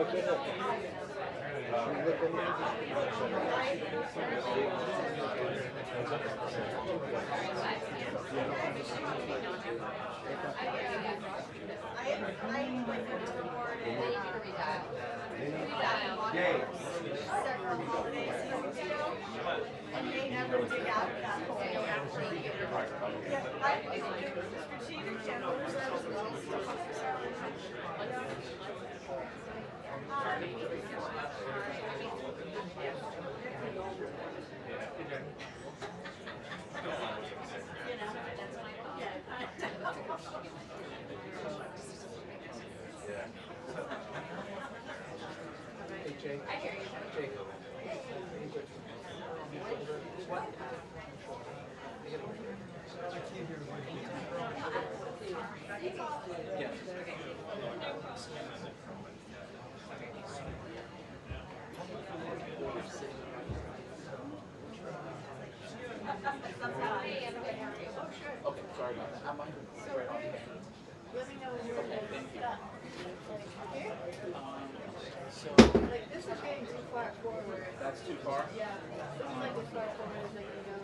Several holidays ago, and they never dig out that whole thing. Yeah, I do strategic general services. Hey, Jake. I hear you. Jake. What? Yes. Okay, sorry about that. I'm right on the camera. Let me know when you're Okay, thank you. done. So Like, this is getting too far forward. that's too far? Yeah, this is like as far forward as I can go.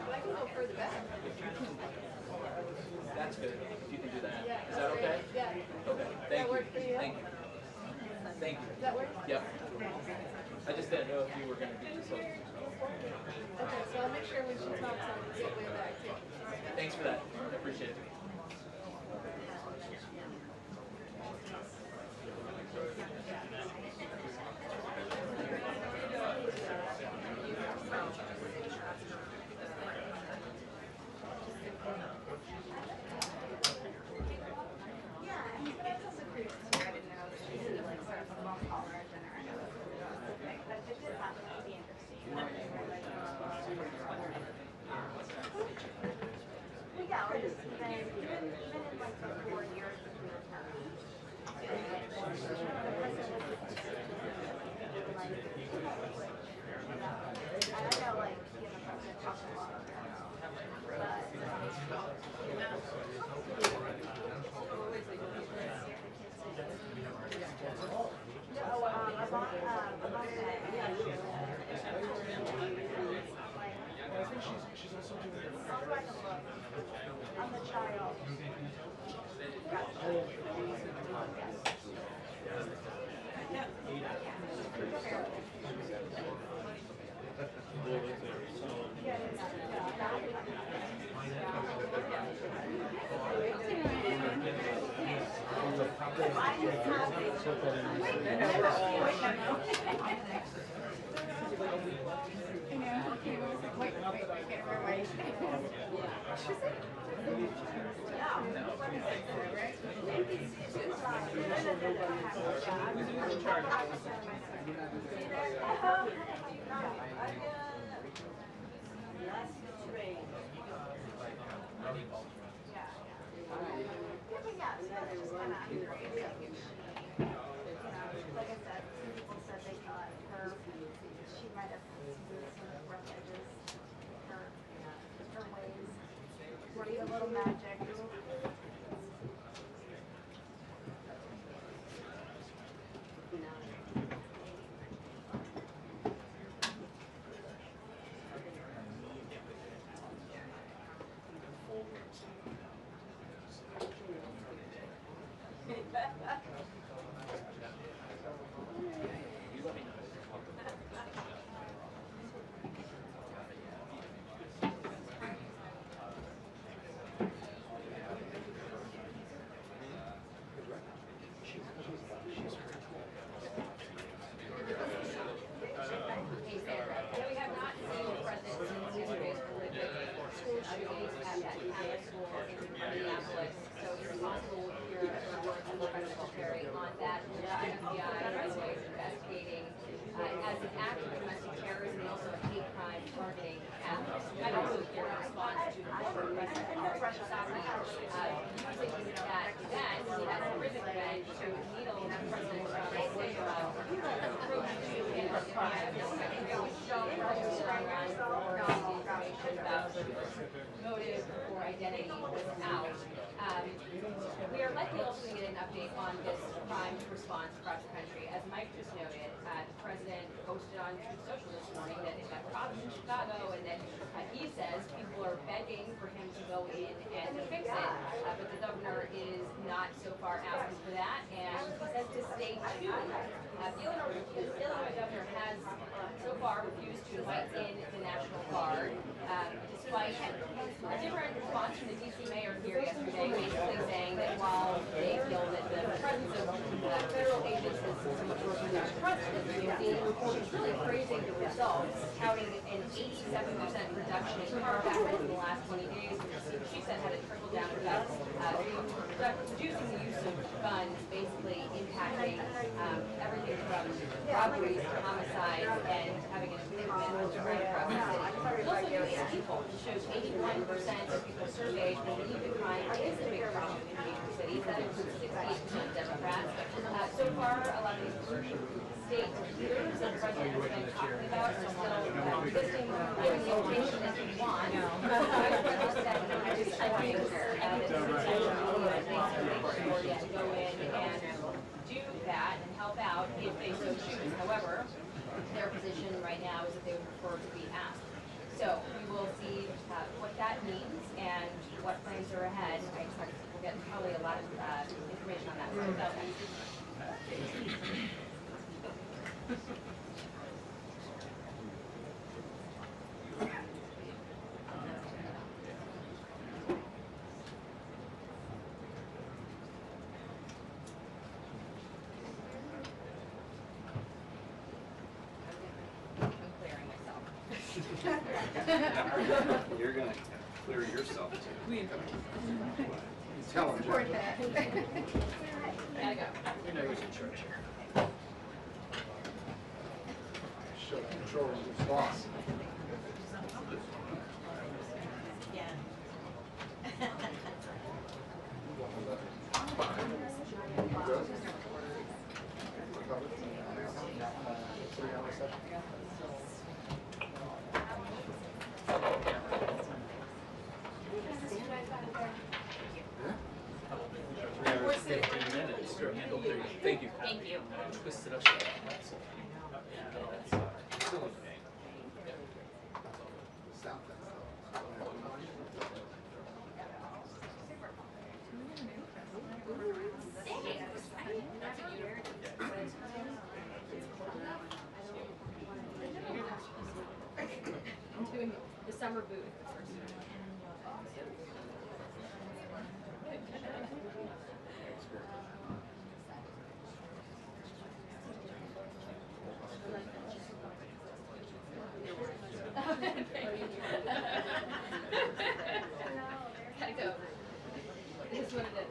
But I can go further back. That's good. If you can do that. Yeah. Is that okay? Yeah. Okay. Does Thank that you. work for you? Thank you. Thank you. Does that work? Yep. I just didn't know if you were going to be so. Okay, so I'll make sure when she talks, I'll get way back too. Thanks for that. I appreciate it. Yeah, or just even in like the 4 years between terms. And I know like the president talks a lot about I'm the child. Like I said, some people said they thought she might have smoothed some rough edges, her ways, working a little magic. Motive or identity was out. We are likely also going to get an update on this crime response across the country. As Mike just noted, the president posted on Truth Social this morning that they've got problems in Chicago, and that he says people are begging for him to go in and to fix it, but the governor is not so far asking for that, and he says to stay tuned. The Illinois governor has so far refused to invite in the National Guard, despite a different response from the D.C. mayor here yesterday, basically saying that while they feel that the presence of federal agents is somewhat working their trust in the community, he's really praising the results, touting an 87% reduction in car theft in the last 20 days, which she said had a trickle-down effect, reducing the use of guns, basically impacting everything from robberies to homicides and having an improvement right across the city. There's also a new AP poll that shows 81% of people surveyed believe that crime is a big problem in major cities. That includes 68% Democrats. So far, a lot of these state leaders that the president has been talking about are still listing, giving the information that they want. Vice President said he just points that the social media needs to go in and do that and help out if they so choose. However, their position right now is that they would prefer to be asked. So we will see what that means and what plans are ahead. I expect we'll get probably a lot of information on that. You're going to clear yourself too. Tell them, Support that. Gotta go. You know who's in charge here. Show control who's boss. Thank you. Thank you. Twist it up. I'm doing the summer booth. Gotta go. This is what it is.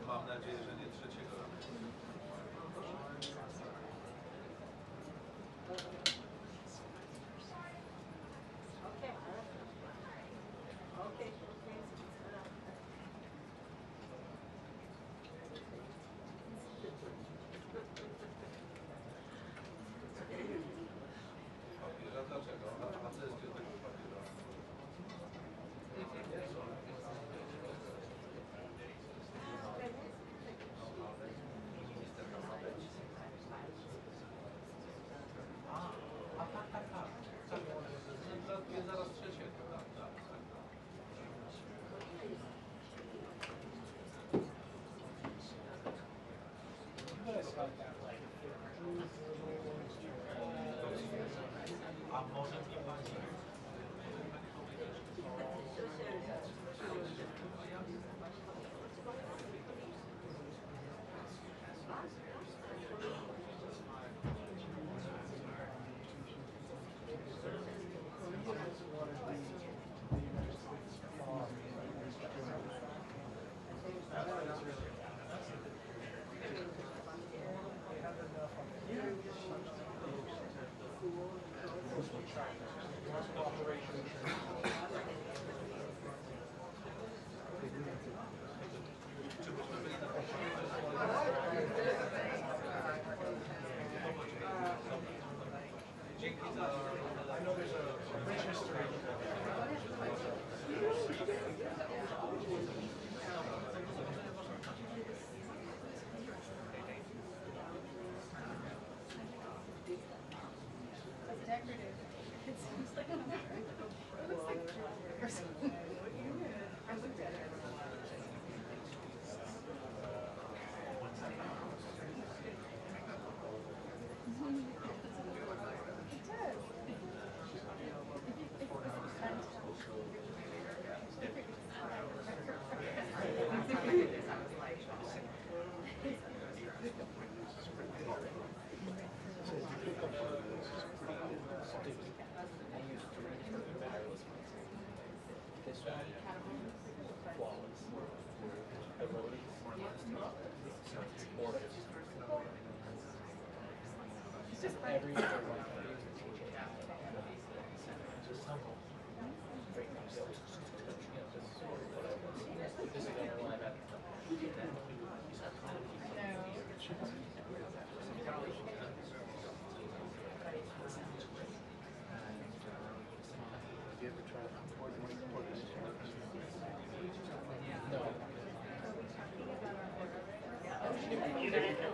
Mam nadzieję, że nie trzeciego roku. Dlaczego? A co jest tutaj?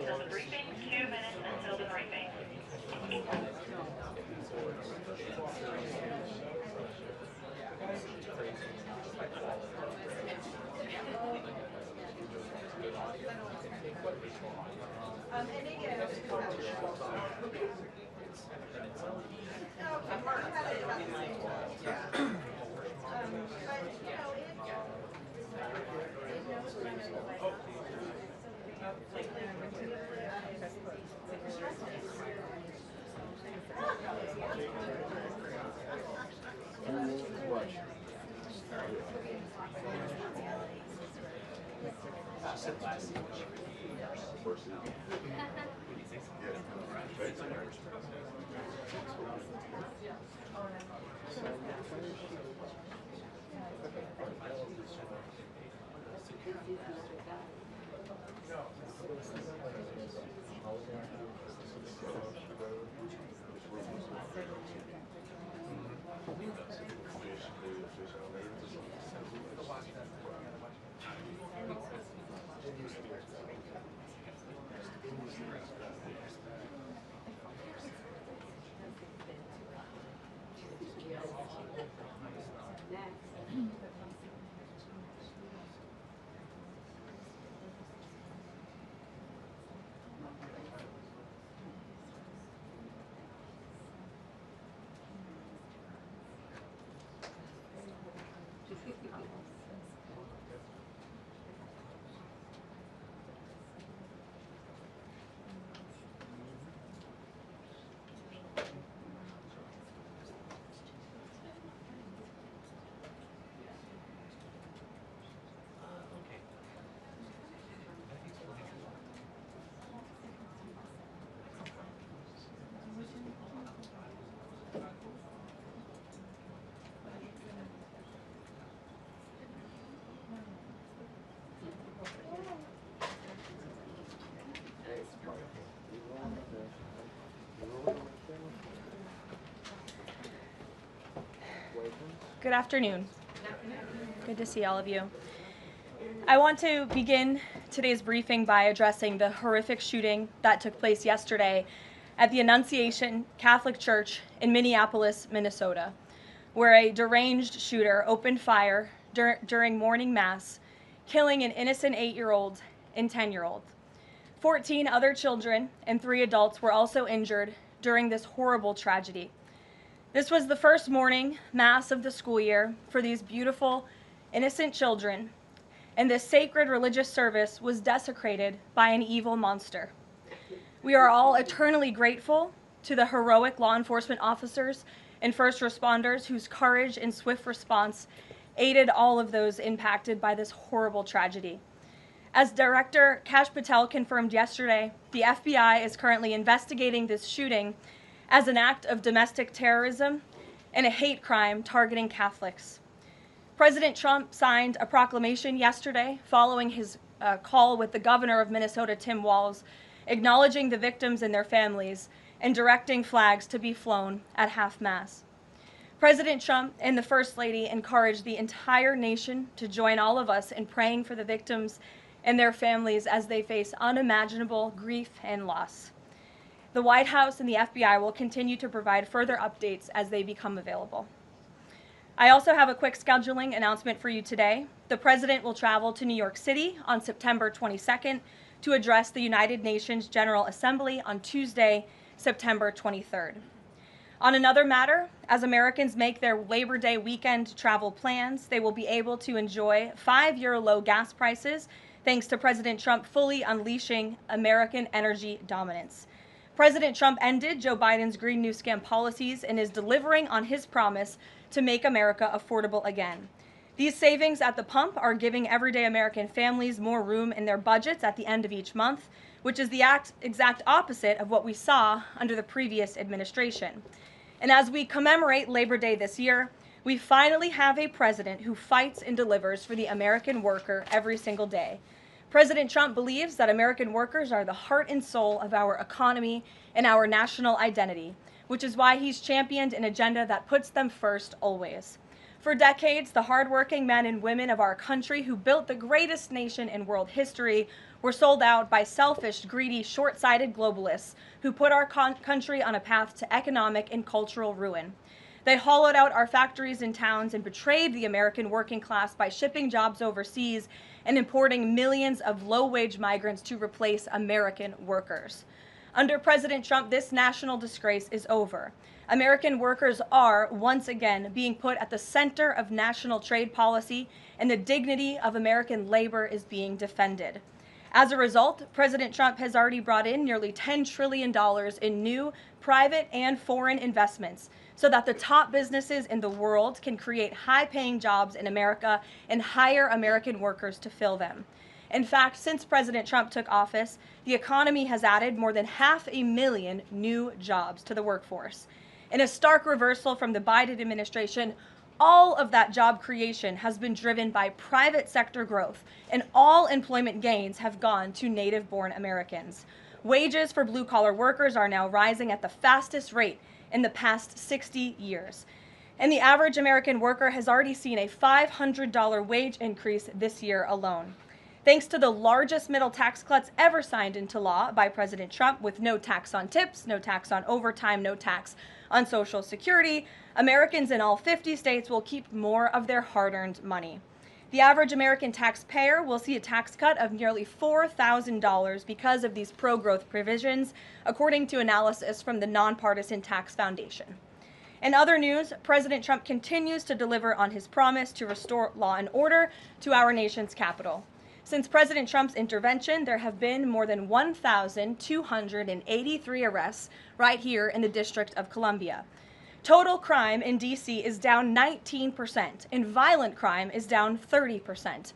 Until the briefing, 2 minutes until the briefing. Good afternoon. Good to see all of you. I want to begin today's briefing by addressing the horrific shooting that took place yesterday at the Annunciation Catholic Church in Minneapolis, Minnesota. where a deranged shooter opened fire during morning mass, killing an innocent 8-year-old and 10-year-old. 14 other children and 3 adults were also injured during this horrible tragedy. This was the first morning mass of the school year for these beautiful, innocent children, and this sacred religious service was desecrated by an evil monster. We are all eternally grateful to the heroic law enforcement officers and first responders whose courage and swift response aided all of those impacted by this horrible tragedy. As Director Kash Patel confirmed yesterday, the FBI is currently investigating this shooting as an act of domestic terrorism and a hate crime targeting Catholics. President Trump signed a proclamation yesterday following his call with the governor of Minnesota, Tim Walz, acknowledging the victims and their families and directing flags to be flown at half-mast. President Trump and the First Lady encouraged the entire nation to join all of us in praying for the victims and their families as they face unimaginable grief and loss. The White House and the FBI will continue to provide further updates as they become available. I also have a quick scheduling announcement for you today. The President will travel to New York City on September 22nd to address the United Nations General Assembly on Tuesday, September 23rd. On another matter, as Americans make their Labor Day weekend travel plans, they will be able to enjoy 5-year low gas prices thanks to President Trump fully unleashing American energy dominance. President Trump ended Joe Biden's Green New Scam policies and is delivering on his promise to make America affordable again. These savings at the pump are giving everyday American families more room in their budgets at the end of each month, which is the exact opposite of what we saw under the previous administration. And as we commemorate Labor Day this year, we finally have a president who fights and delivers for the American worker every single day. President Trump believes that American workers are the heart and soul of our economy and our national identity, which is why he's championed an agenda that puts them first always. For decades, the hardworking men and women of our country who built the greatest nation in world history were sold out by selfish, greedy, short-sighted globalists who put our country on a path to economic and cultural ruin. They hollowed out our factories and towns and betrayed the American working class by shipping jobs overseas and importing millions of low-wage migrants to replace American workers. Under President Trump, this national disgrace is over. American workers are, once again, being put at the center of national trade policy, and the dignity of American labor is being defended. As a result, President Trump has already brought in nearly $10 trillion in new private and foreign investments so that the top businesses in the world can create high-paying jobs in America and hire American workers to fill them. In fact, since President Trump took office, the economy has added more than 500,000 new jobs to the workforce. In a stark reversal from the Biden administration, all of that job creation has been driven by private sector growth, and all employment gains have gone to native-born Americans. Wages for blue-collar workers are now rising at the fastest rate in the past 60 years. And the average American worker has already seen a $500 wage increase this year alone. Thanks to the largest middle tax cuts ever signed into law by President Trump, with no tax on tips, no tax on overtime, no tax on Social Security, Americans in all 50 states will keep more of their hard-earned money. The average American taxpayer will see a tax cut of nearly $4,000 because of these pro-growth provisions, according to analysis from the Nonpartisan Tax Foundation. In other news, President Trump continues to deliver on his promise to restore law and order to our nation's capital. Since President Trump's intervention, there have been more than 1,283 arrests right here in the District of Columbia. Total crime in D.C. is down 19%, and violent crime is down 30%.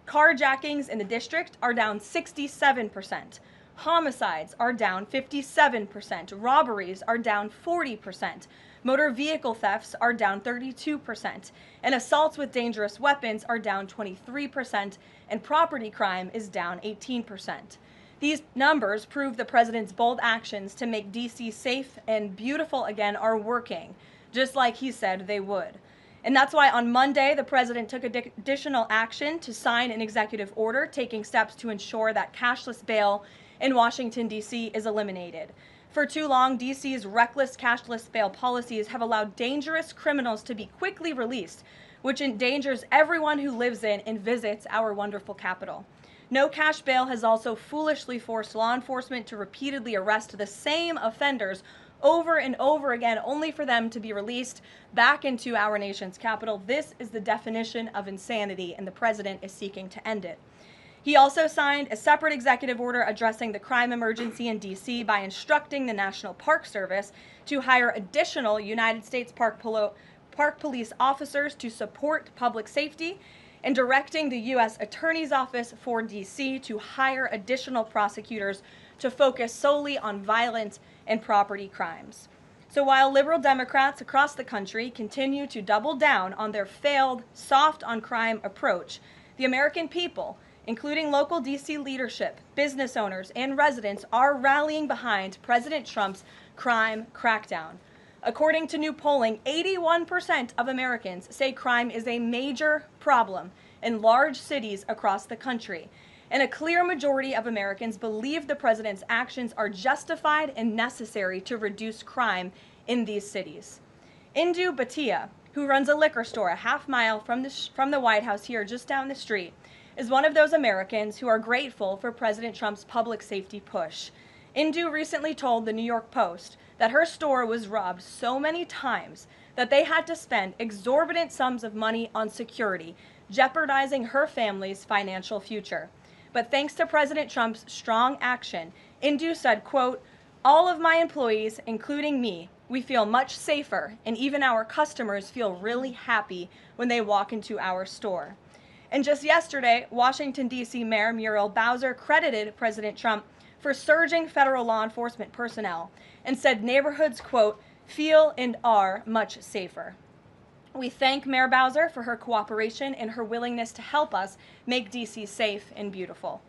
Carjackings in the district are down 67%. Homicides are down 57%. Robberies are down 40%. Motor vehicle thefts are down 32%. And assaults with dangerous weapons are down 23%. And property crime is down 18%. These numbers prove the president's bold actions to make D.C. safe and beautiful again are working, just like he said they would. And that's why on Monday, the president took additional action to sign an executive order taking steps to ensure that cashless bail in Washington, D.C. is eliminated. For too long, DC's reckless cashless bail policies have allowed dangerous criminals to be quickly released, which endangers everyone who lives in and visits our wonderful capital. No cash bail has also foolishly forced law enforcement to repeatedly arrest the same offenders over and over again, only for them to be released back into our nation's capital. This is the definition of insanity, and the president is seeking to end it. He also signed a separate executive order addressing the crime emergency in D.C. by instructing the National Park Service to hire additional United States Park Police officers to support public safety, and directing the U.S. Attorney's Office for D.C. to hire additional prosecutors to focus solely on violent and property crimes. So while liberal Democrats across the country continue to double down on their failed soft on crime approach, the American people, including local D.C. leadership, business owners, and residents, are rallying behind President Trump's crime crackdown. According to new polling, 81% of Americans say crime is a major problem in large cities across the country. And a clear majority of Americans believe the president's actions are justified and necessary to reduce crime in these cities. Indu Bhatia, who runs a liquor store a half mile from the White House here just down the street, is one of those Americans who are grateful for President Trump's public safety push. Indu recently told the New York Post that her store was robbed so many times that they had to spend exorbitant sums of money on security, jeopardizing her family's financial future. But thanks to President Trump's strong action, Indu said, quote, "All of my employees, including me, we feel much safer, and even our customers feel really happy when they walk into our store." And just yesterday, Washington, D.C. Mayor Muriel Bowser credited President Trump for surging federal law enforcement personnel and said neighborhoods, quote, "feel and are much safer." We thank Mayor Bowser for her cooperation and her willingness to help us make D.C. safe and beautiful.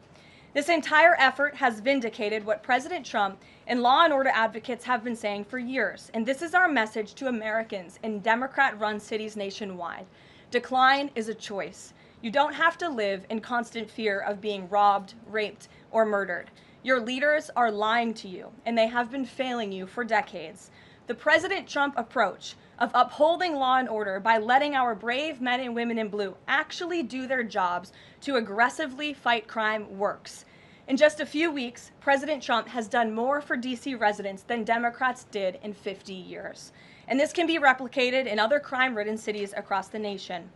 This entire effort has vindicated what President Trump and law and order advocates have been saying for years, and this is our message to Americans in Democrat-run cities nationwide. Decline is a choice. You don't have to live in constant fear of being robbed, raped, or murdered. Your leaders are lying to you, and they have been failing you for decades. The President Trump approach of upholding law and order by letting our brave men and women in blue actually do their jobs to aggressively fight crime works. In just a few weeks, President Trump has done more for D.C. residents than Democrats did in 50 years. And this can be replicated in other crime-ridden cities across the nation.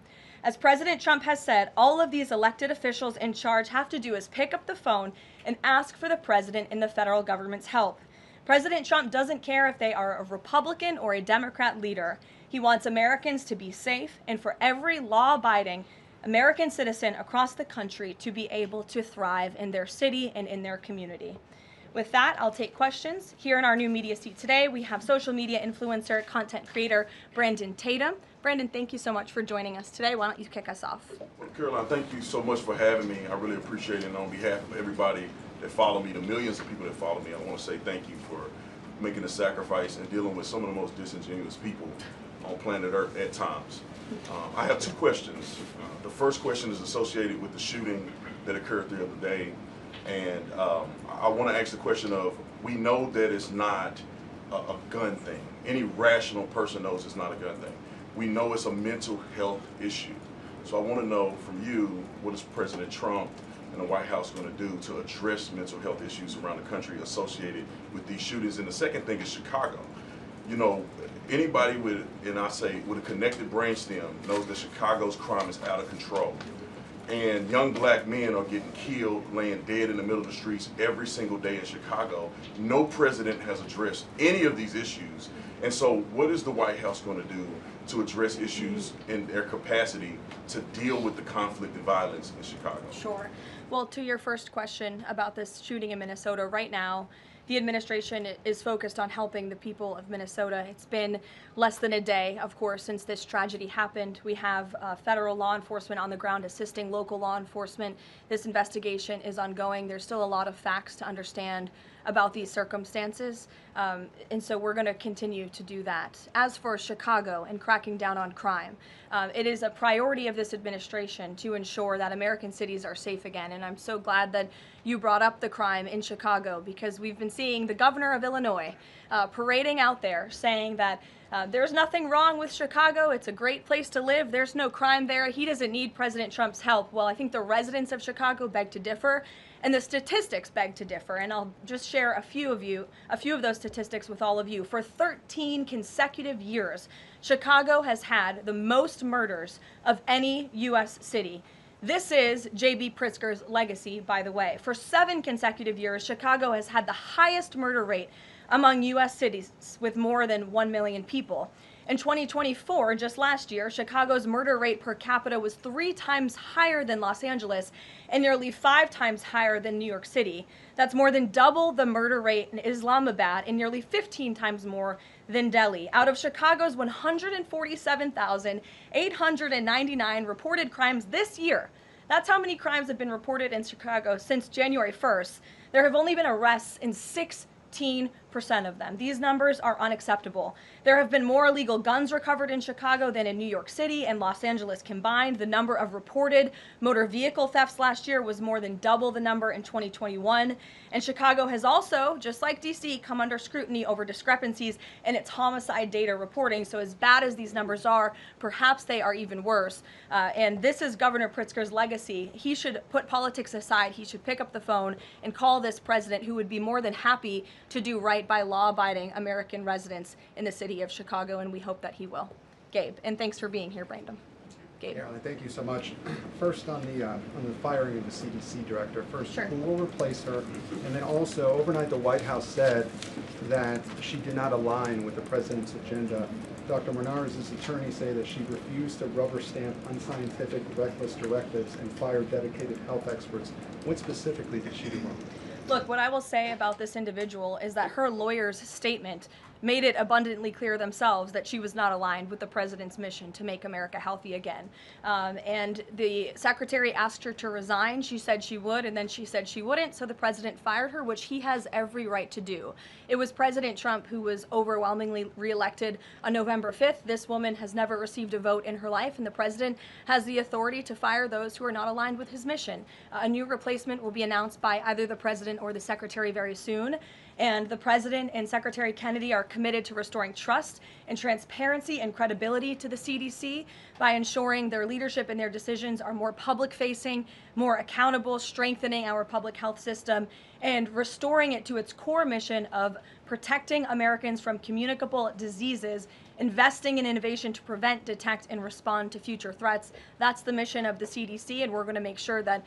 As President Trump has said, all of these elected officials in charge have to do is pick up the phone and ask for the president and the federal government's help. President Trump doesn't care if they are a Republican or a Democrat leader. He wants Americans to be safe and for every law-abiding American citizen across the country to be able to thrive in their city and in their community. With that, I'll take questions. Here in our new media seat today, we have social media influencer, content creator, Brandon Tatum. Brandon, thank you so much for joining us today. Why don't you kick us off? Well, Karoline, thank you so much for having me. I really appreciate it. And on behalf of everybody that follow me, the millions of people that follow me, I want to say thank you for making the sacrifice and dealing with some of the most disingenuous people on planet Earth at times. I have two questions. The first question is associated with the shooting that occurred the other day. And I want to ask the question of, we know that it's not a gun thing. Any rational person knows it's not a gun thing. We know it's a mental health issue. So I want to know from you, what is President Trump and the White House going to do to address mental health issues around the country associated with these shootings? And the second thing is Chicago. You know, anybody with, and I say with a connected brainstem, knows that Chicago's crime is out of control. And young black men are getting killed, laying dead in the middle of the streets every single day in Chicago. No president has addressed any of these issues. And so what is the White House going to do to address issues in their capacity to deal with the conflict and violence in Chicago? Sure. Well, to your first question about this shooting in Minnesota, right now, the administration is focused on helping the people of Minnesota. It's been less than a day, of course, since this tragedy happened. We have federal law enforcement on the ground assisting local law enforcement. This investigation is ongoing. There's still a lot of facts to understand about these circumstances, and so we're going to continue to do that. As for Chicago and cracking down on crime, it is a priority of this administration to ensure that American cities are safe again, and I'm so glad that you brought up the crime in Chicago, because we've been seeing the governor of Illinois parading out there saying that there's nothing wrong with Chicago. It's a great place to live. There's no crime there. He doesn't need President Trump's help. Well, I think the residents of Chicago beg to differ, and the statistics beg to differ. And I'll just share a few of those statistics with all of you. For 13 consecutive years, Chicago has had the most murders of any U.S. city. This is J.B. Pritzker's legacy, by the way. For 7 consecutive years, Chicago has had the highest murder rate among U.S. cities with more than 1 million people. In 2024, just last year, Chicago's murder rate per capita was 3 times higher than Los Angeles and nearly 5 times higher than New York City. That's more than double the murder rate in Islamabad and nearly 15 times more than Delhi. Out of Chicago's 147,899 reported crimes this year, that's how many crimes have been reported in Chicago since January 1st. There have only been arrests in 16% of them. These numbers are unacceptable. There have been more illegal guns recovered in Chicago than in New York City and Los Angeles combined. The number of reported motor vehicle thefts last year was more than double the number in 2021. And Chicago has also, just like DC, come under scrutiny over discrepancies in its homicide data reporting. So as bad as these numbers are, perhaps they are even worse. And this is Governor Pritzker's legacy. He should put politics aside. He should pick up the phone and call this president, who would be more than happy to do right by law-abiding American residents in the city of Chicago, and we hope that he will. Gabe, and thanks for being here, Brandon. Gabe. Caroline, thank you so much. First on the firing of the CDC director. First, Sure. who will replace her? And then also, overnight the White House said that she did not align with the president's agenda. Dr. Menard's attorney say that she refused to rubber stamp unscientific, reckless directives and fire dedicated health experts. What specifically did she do wrong? Look, what I will say about this individual is that her lawyer's statement made it abundantly clear themselves that she was not aligned with the president's mission to make America healthy again. And the secretary asked her to resign. She said she would, and then she said she wouldn't, so the president fired her, which he has every right to do. It was President Trump who was overwhelmingly reelected on November 5th. This woman has never received a vote in her life, and the president has the authority to fire those who are not aligned with his mission. A new replacement will be announced by either the president or the secretary very soon. And the president and Secretary Kennedy are committed to restoring trust and transparency and credibility to the CDC by ensuring their leadership and their decisions are more public-facing, more accountable, strengthening our public health system, and restoring it to its core mission of protecting Americans from communicable diseases, investing in innovation to prevent, detect, and respond to future threats. That's the mission of the CDC, and we're going to make sure that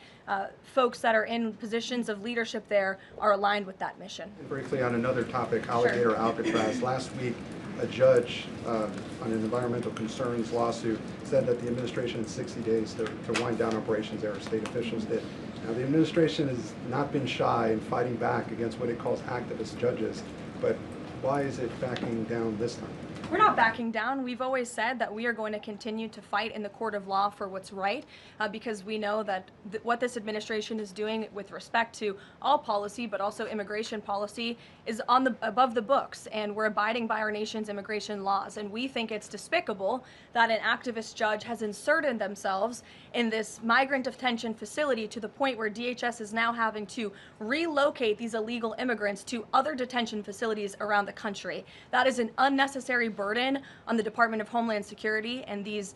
folks that are in positions of leadership there are aligned with that mission. And briefly on another topic, alligator Alcatraz. Last week, a judge on an environmental concerns lawsuit said that the administration had 60 days to wind down operations there, state officials did. Now, the administration has not been shy in fighting back against what it calls activist judges, but why is it backing down this time? We're not backing down. We've always said that we are going to continue to fight in the court of law for what's right, because we know that what this administration is doing with respect to all policy, but also immigration policy, is above the books, and we're abiding by our nation's immigration laws. And we think it's despicable that an activist judge has inserted themselves in this migrant detention facility to the point where DHS is now having to relocate these illegal immigrants to other detention facilities around the country. That is an unnecessary burden on the Department of Homeland Security and these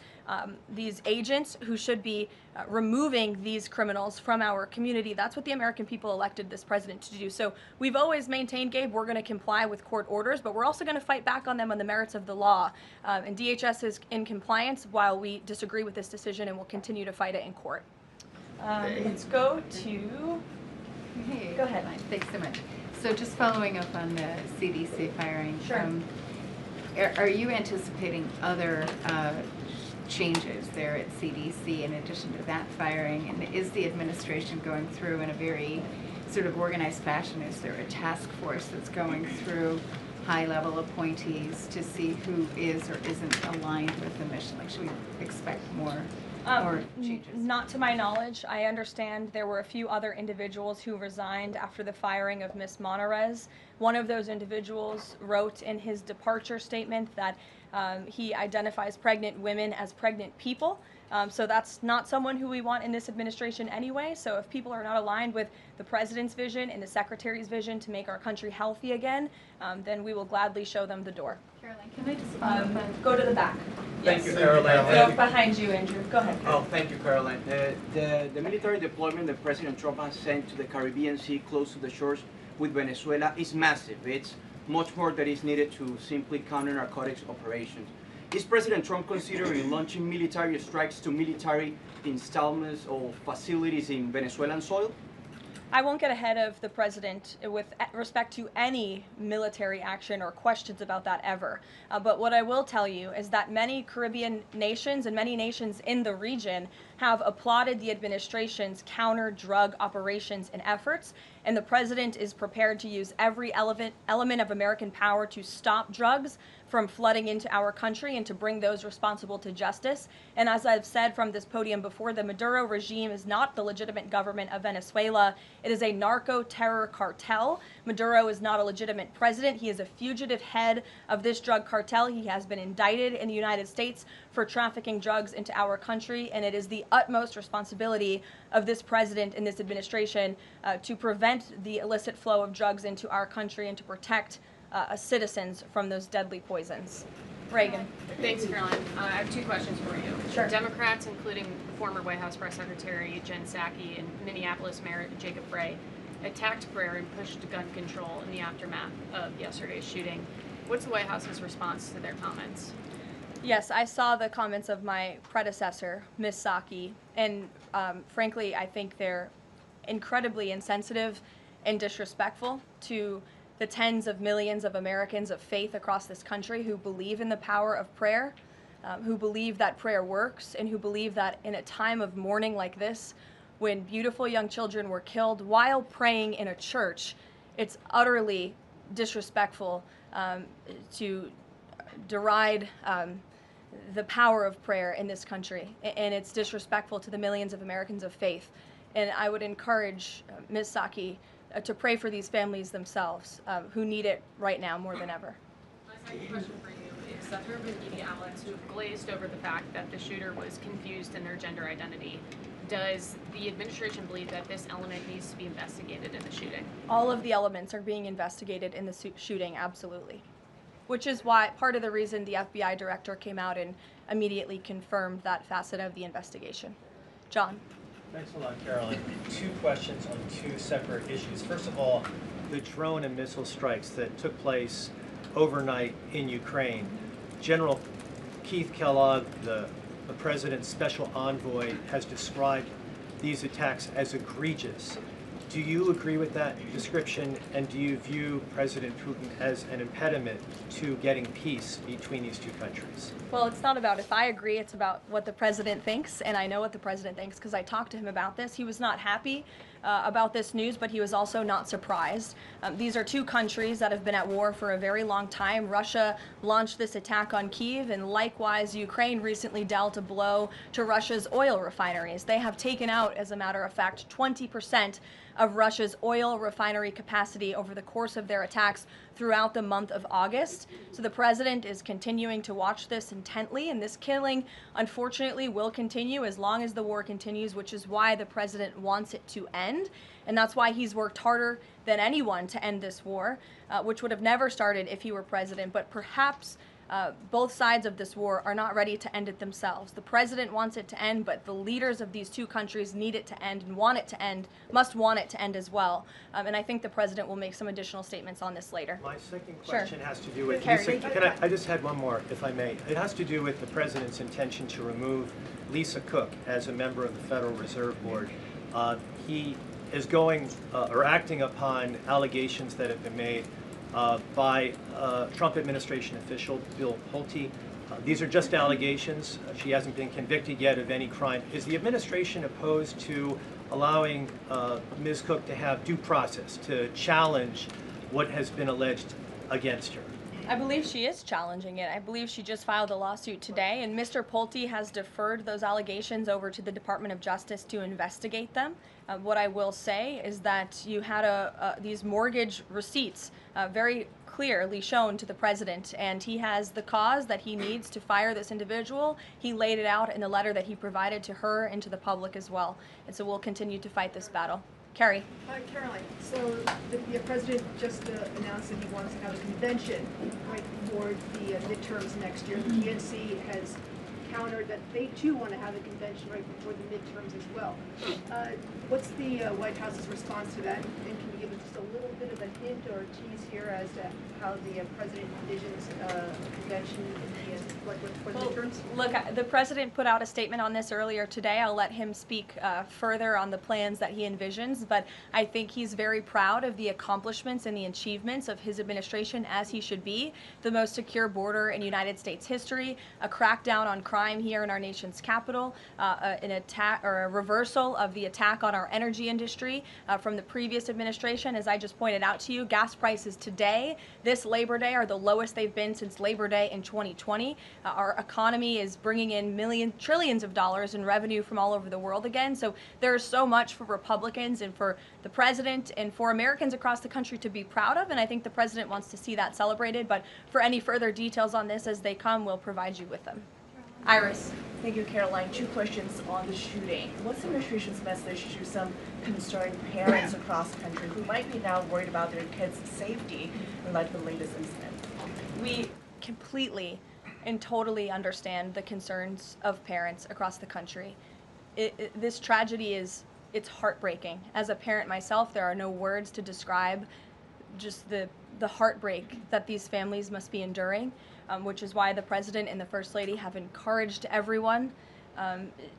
agents who should be removing these criminals from our community. That's what the American people elected this president to do. So we've always maintained, Gabe, we're going to comply with court orders, but we're also going to fight back on them on the merits of the law. And DHS is in compliance while we disagree with this decision, and we'll continue to fight it in court. Let's go to... Hey, Go ahead. Thanks so much. So just following up on the CDC firing. Sure. Are you anticipating other changes there at CDC in addition to that firing? And is the administration going through in a very sort of organized fashion? Is there a task force that's going through high-level appointees to see who is or isn't aligned with the mission? Like, should we expect more or changes? Not to my knowledge. I understand there were a few other individuals who resigned after the firing of Ms. Monarez. One of those individuals wrote in his departure statement that he identifies pregnant women as pregnant people. So that's not someone who we want in this administration anyway. So if people are not aligned with the president's vision and the secretary's vision to make our country healthy again, then we will gladly show them the door. Caroline, can I just Go to the back. Thank Yes. you, Caroline. Go behind you, Andrew. Go ahead. Oh, thank you, Caroline. The military deployment that President Trump has sent to the Caribbean Sea close to the shores with Venezuela is massive. It's much more that is needed to simply counter narcotics operations. Is President Trump considering launching military strikes to military installments or facilities in Venezuelan soil? I won't get ahead of the president with respect to any military action or questions about that ever. But what I will tell you is that many Caribbean nations and many nations in the region have applauded the administration's counter-drug operations and efforts, and the president is prepared to use every element of American power to stop drugs from flooding into our country and to bring those responsible to justice. And as I've said from this podium before, the Maduro regime is not the legitimate government of Venezuela. It is a narco-terror cartel. Maduro is not a legitimate president. He is a fugitive head of this drug cartel. He has been indicted in the United States for trafficking drugs into our country, and it is the utmost responsibility of this president and this administration to prevent the illicit flow of drugs into our country and to protect citizens from those deadly poisons. Reagan. Thanks, Caroline. I have two questions for you. Sure. Democrats, including former White House Press Secretary Jen Psaki and Minneapolis Mayor Jacob Frey, attacked prayer and pushed gun control in the aftermath of yesterday's shooting. What's the White House's response to their comments? Yes, I saw the comments of my predecessor, Ms. Psaki, and frankly, I think they're incredibly insensitive and disrespectful to the tens of millions of Americans of faith across this country who believe in the power of prayer, who believe that prayer works, and who believe that in a time of mourning like this, when beautiful young children were killed while praying in a church, it's utterly disrespectful to deride the power of prayer in this country, and it's disrespectful to the millions of Americans of faith. And I would encourage Ms. Psaki to pray for these families themselves who need it right now more than ever. My second question for you is that there have been media outlets who have glazed over the fact that the shooter was confused in their gender identity. Does the administration believe that this element needs to be investigated in the shooting? All of the elements are being investigated in the shooting, absolutely. Which is why part of the reason the FBI director came out and immediately confirmed that facet of the investigation. John. Thanks a lot, Caroline. Two questions on two separate issues. First of all, the drone and missile strikes that took place overnight in Ukraine. General Keith Kellogg, the president's special envoy, has described these attacks as egregious. Do you agree with that description, and do you view President Putin as an impediment to getting peace between these two countries? Well, it's not about if I agree, it's about what the president thinks, and I know what the president thinks because I talked to him about this. He was not happy about this news, but he was also not surprised. These are two countries that have been at war for a very long time. Russia launched this attack on Kyiv, and likewise, Ukraine recently dealt a blow to Russia's oil refineries. They have taken out, as a matter of fact, 20% of Russia's oil refinery capacity over the course of their attacks throughout the month of August. So the president is continuing to watch this intently, and this killing, unfortunately, will continue as long as the war continues, which is why the president wants it to end. And that's why he's worked harder than anyone to end this war, which would have never started if he were president. But perhaps both sides of this war are not ready to end it themselves. The president wants it to end, but the leaders of these two countries need it to end and want it to end, must want it to end as well. And I think the president will make some additional statements on this later. My second question has to do with, Carrie. I just had one more, if I may. It has to do with the president's intention to remove Lisa Cook as a member of the Federal Reserve Board. He is going or acting upon allegations that have been made by Trump administration official Bill Pulte. These are just allegations. She hasn't been convicted yet of any crime. Is the administration opposed to allowing Ms. Cook to have due process, to challenge what has been alleged against her? I believe she is challenging it. I believe she just filed a lawsuit today, and Mr. Pulte has deferred those allegations over to the Department of Justice to investigate them. What I will say is that you had these mortgage receipts very clearly shown to the president, and he has the cause that he needs to fire this individual. He laid it out in the letter that he provided to her and to the public as well. And so we'll continue to fight this battle. Carrie. Hi, Caroline. So the president just announced that he wants to have a convention right before the midterms next year. The DNC has countered that they too want to have a convention right before the midterms as well. What's the White House's response to that? And can you give us just a little bit of a hint or a tease here as to how the president envisions a convention for the midterms? Look, the president put out a statement on this earlier today. I'll let him speak further on the plans that he envisions, but I think he's very proud of the accomplishments and the achievements of his administration, as he should be. The most secure border in United States history, a crackdown on crime here in our nation's capital, an attack or a reversal of the attack on our energy industry from the previous administration. As I just pointed out to you, gas prices today, this Labor Day, are the lowest they've been since Labor Day in 2020. Our economy is bringing in trillions of dollars in revenue from all over the world again. So there's so much for Republicans and for the president and for Americans across the country to be proud of, and I think the president wants to see that celebrated. But for any further details on this as they come, we'll provide you with them. Iris. Thank you, Caroline. 2 questions on the shooting. What's the administration's message to some concerned parents across the country who might be now worried about their kids' safety in light of the latest incident? We completely and totally understand the concerns of parents across the country. This tragedy it's heartbreaking. As a parent myself, there are no words to describe just the heartbreak that these families must be enduring. Which is why the President and the First Lady have encouraged everyone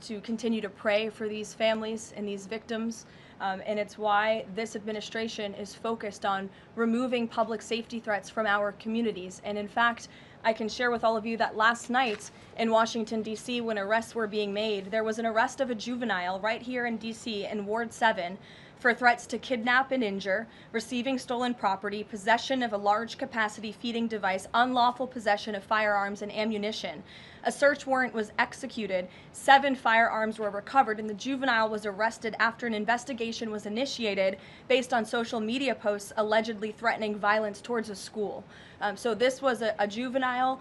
to continue to pray for these families and these victims. And it's why this administration is focused on removing public safety threats from our communities. And in fact, I can share with all of you that last night in Washington, D.C., when arrests were being made, there was an arrest of a juvenile right here in D.C. in Ward 7 for threats to kidnap and injure, receiving stolen property, possession of a large capacity feeding device, unlawful possession of firearms and ammunition. A search warrant was executed, 7 firearms were recovered, and the juvenile was arrested after an investigation was initiated based on social media posts allegedly threatening violence towards a school. So this was a juvenile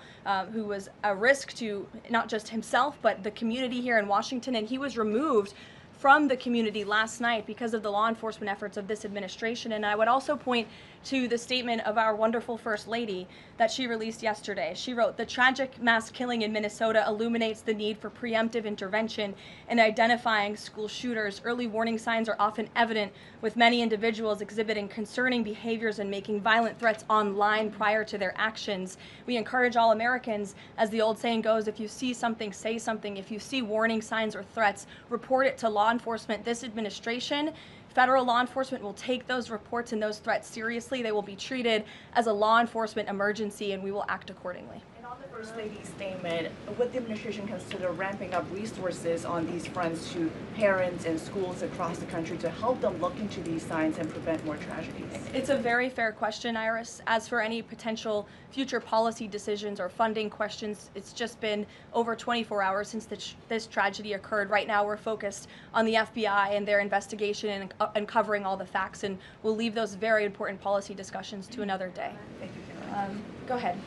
who was a risk to not just himself, but the community here in Washington, and he was removed from the community last night because of the law enforcement efforts of this administration. And I would also point to the statement of our wonderful First Lady that she released yesterday. She wrote, "The tragic mass killing in Minnesota illuminates the need for preemptive intervention in identifying school shooters. Early warning signs are often evident, with many individuals exhibiting concerning behaviors and making violent threats online prior to their actions. We encourage all Americans, as the old saying goes, if you see something, say something. If you see warning signs or threats, report it to law enforcement." This administration, federal law enforcement, will take those reports and those threats seriously. They will be treated as a law enforcement emergency, and we will act accordingly. And on the First Lady's statement, would the administration consider ramping up resources on these fronts to parents and schools across the country to help them look into these signs and prevent more tragedies? It's a very fair question, Iris. As for any potential future policy decisions or funding questions, it's just been over 24 hours since this tragedy occurred. Right now we're focused on the FBI and their investigation and uncovering all the facts, and we'll leave those very important policy discussions to another day. Thank you, Caroline. Go ahead.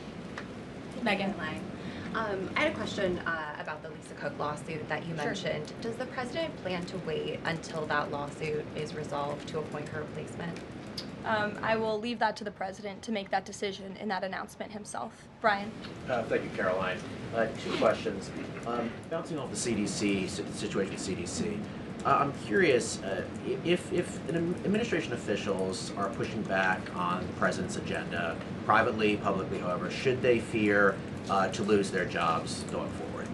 Megan. I had a question about the Lisa Cook lawsuit that you mentioned. Sure. Does the president plan to wait until that lawsuit is resolved to appoint her replacement? I will leave that to the president to make that decision in that announcement himself. Brian. Thank you, Caroline. 2 questions. Bouncing off the CDC, situation with CDC, I'm curious if administration officials are pushing back on the president's agenda, privately, publicly, however, should they fear to lose their jobs going forward?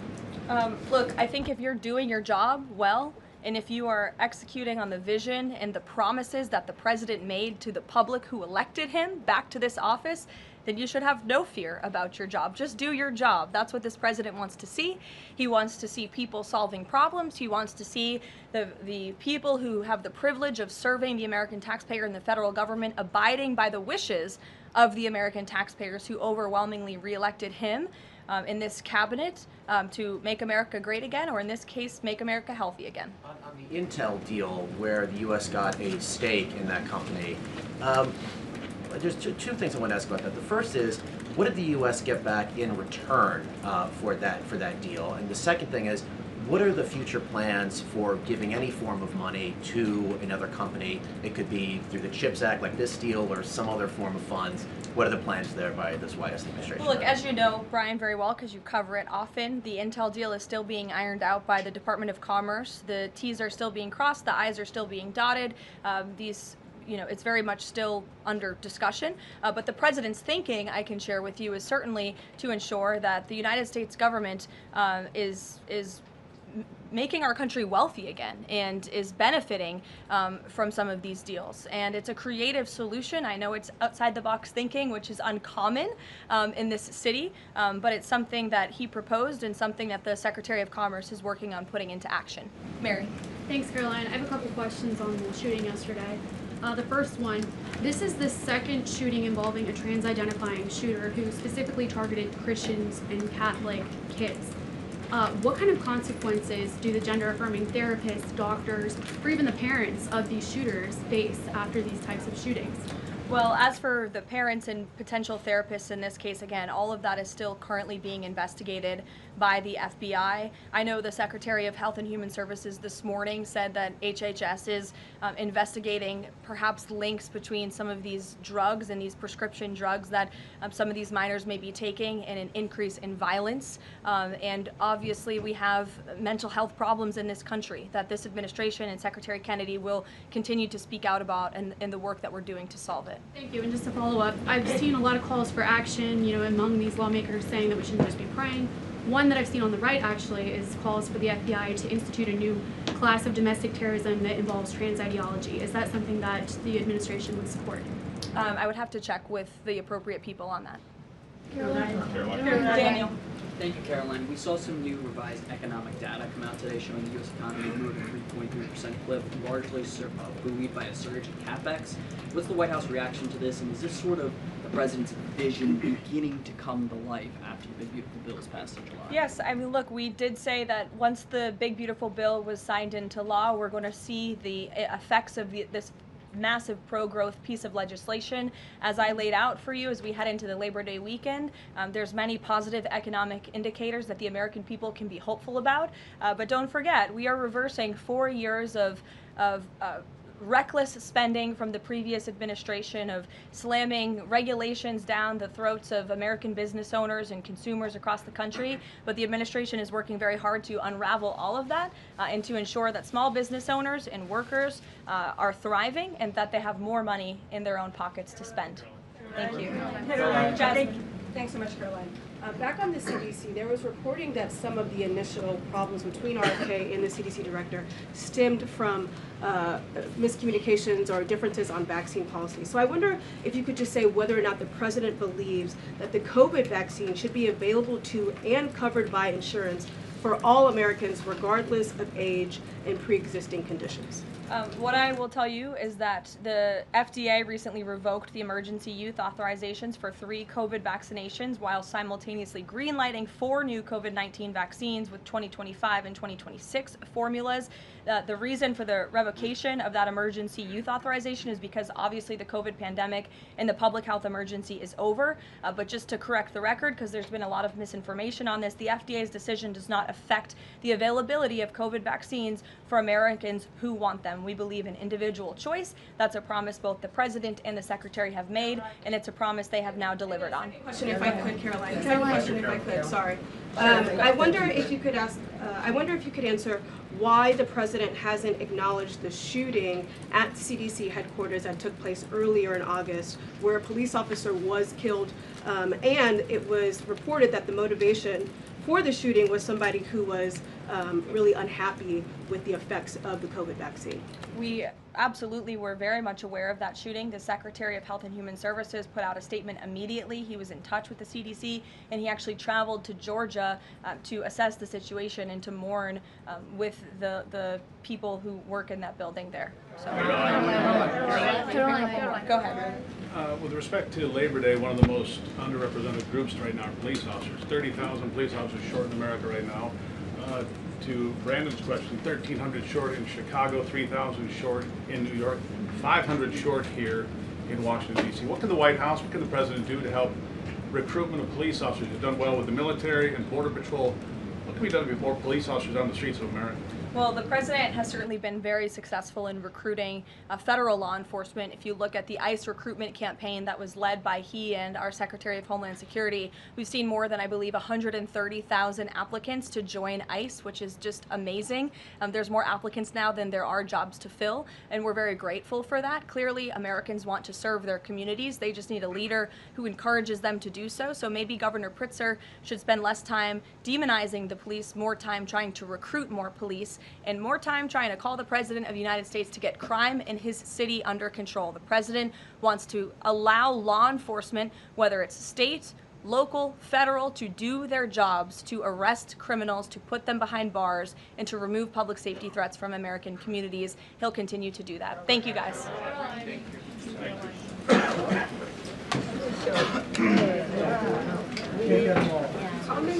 Look, I think if you're doing your job well, and if you are executing on the vision and the promises that the president made to the public who elected him back to this office, then you should have no fear about your job. Just do your job. That's what this president wants to see. He wants to see people solving problems. He wants to see the people who have the privilege of serving the American taxpayer and the federal government abiding by the wishes of the American taxpayers who overwhelmingly reelected him in this cabinet to make America great again, or in this case, make America healthy again. On the Intel deal, where the U.S. got a stake in that company, there's two things I want to ask about that. The first is, what did the U.S. get back in return for that deal? And the second thing is, what are the future plans for giving any form of money to another company? It could be through the CHIPS Act, like this deal, or some other form of funds. What are the plans there by this White House administration? Well, look, as you know, Brian, very well, because you cover it often, the Intel deal is still being ironed out by the Department of Commerce. The T's are still being crossed, the I's are still being dotted. It's very much still under discussion. But the president's thinking, I can share with you, is certainly to ensure that the United States government is making our country wealthy again and is benefiting from some of these deals. And it's a creative solution. I know it's outside the box thinking, which is uncommon in this city, but it's something that he proposed and something that the Secretary of Commerce is working on putting into action. Mary. Thanks, Caroline. I have a couple questions on the shooting yesterday. The first one, this is the second shooting involving a trans-identifying shooter who specifically targeted Christians and Catholic kids. What kind of consequences do the gender-affirming therapists, doctors, or even the parents of these shooters face after these types of shootings? Well, as for the parents and potential therapists in this case, again, all of that is still currently being investigated by the FBI. I know the Secretary of Health and Human Services this morning said that HHS is investigating perhaps links between some of these drugs and these prescription drugs that some of these minors may be taking and an increase in violence. And obviously we have mental health problems in this country that this administration and Secretary Kennedy will continue to speak out about in the work that we're doing to solve it. Thank you. And just to follow up, I've seen a lot of calls for action, among these lawmakers saying that we shouldn't just be praying. One that I've seen on the right, actually, is calls for the FBI to institute a new class of domestic terrorism that involves trans ideology. Is that something that the administration would support? I would have to check with the appropriate people on that. Daniel. Thank you, Caroline. We saw some new revised economic data come out today showing the U.S. economy grew at a 3.3% clip, largely buoyed by a surge in capex. What's the White House reaction to this, and is this sort of the president's vision beginning to come to life after the Big Beautiful Bill was passed in July? Yes, I mean, look, we did say that once the Big Beautiful Bill was signed into law, we're going to see the effects of this massive pro-growth piece of legislation. As I laid out for you as we head into the Labor Day weekend, there's many positive economic indicators that the American people can be hopeful about. But don't forget, we are reversing 4 years of reckless spending from the previous administration, of slamming regulations down the throats of American business owners and consumers across the country. But the administration is working very hard to unravel all of that and to ensure that small business owners and workers are thriving and that they have more money in their own pockets to spend. Thank you. Thanks so much, Caroline. Back on the CDC, there was reporting that some of the initial problems between RFK and the CDC director stemmed from miscommunications or differences on vaccine policy. So I wonder if you could just say whether or not the president believes that the COVID vaccine should be available to and covered by insurance for all Americans, regardless of age and pre-existing conditions. What I will tell you is that the FDA recently revoked the emergency use authorizations for 3 COVID vaccinations while simultaneously greenlighting 4 new COVID-19 vaccines with 2025 and 2026 formulas. The reason for the revocation of that emergency use authorization is because obviously the COVID pandemic and the public health emergency is over. But just to correct the record, because there's been a lot of misinformation on this, the FDA's decision does not affect the availability of COVID vaccines for Americans who want them. We believe in individual choice. That's a promise both the president and the secretary have made, and it's a promise they have now delivered on. Question, if I could, Caroline. Second question, if I could. Sorry. I wonder if you could answer why the president hasn't acknowledged the shooting at CDC headquarters that took place earlier in August, where a police officer was killed, and it was reported that the motivation for the shooting was somebody who was really unhappy with the effects of the COVID vaccine. We absolutely were very much aware of that shooting. The Secretary of Health and Human Services put out a statement immediately. He was in touch with the CDC, and he actually traveled to Georgia to assess the situation and to mourn with the people who work in that building there. So. Go ahead. With respect to Labor Day, one of the most underrepresented groups right now are police officers. 30,000 police officers short in America right now. To Brandon's question, 1,300 short in Chicago, 3,000 short in New York, 500 short here in Washington, D.C. What can the White House, what can the President do to help recruitment of police officers? You've done well with the military and Border Patrol. What can be done to get more police officers on the streets of America? Well, the president has certainly been very successful in recruiting federal law enforcement. If you look at the ICE recruitment campaign that was led by he and our Secretary of Homeland Security, we've seen more than, I believe, 130,000 applicants to join ICE, which is just amazing. There's more applicants now than there are jobs to fill, and we're very grateful for that. Clearly, Americans want to serve their communities. They just need a leader who encourages them to do so. So maybe Governor Pritzker should spend less time demonizing the police, more time trying to recruit more police, and more time trying to call the President of the United States to get crime in his city under control. The President wants to allow law enforcement, whether it's state, local, federal, to do their jobs, to arrest criminals, to put them behind bars, and to remove public safety threats from American communities. He'll continue to do that. Thank you, guys. How many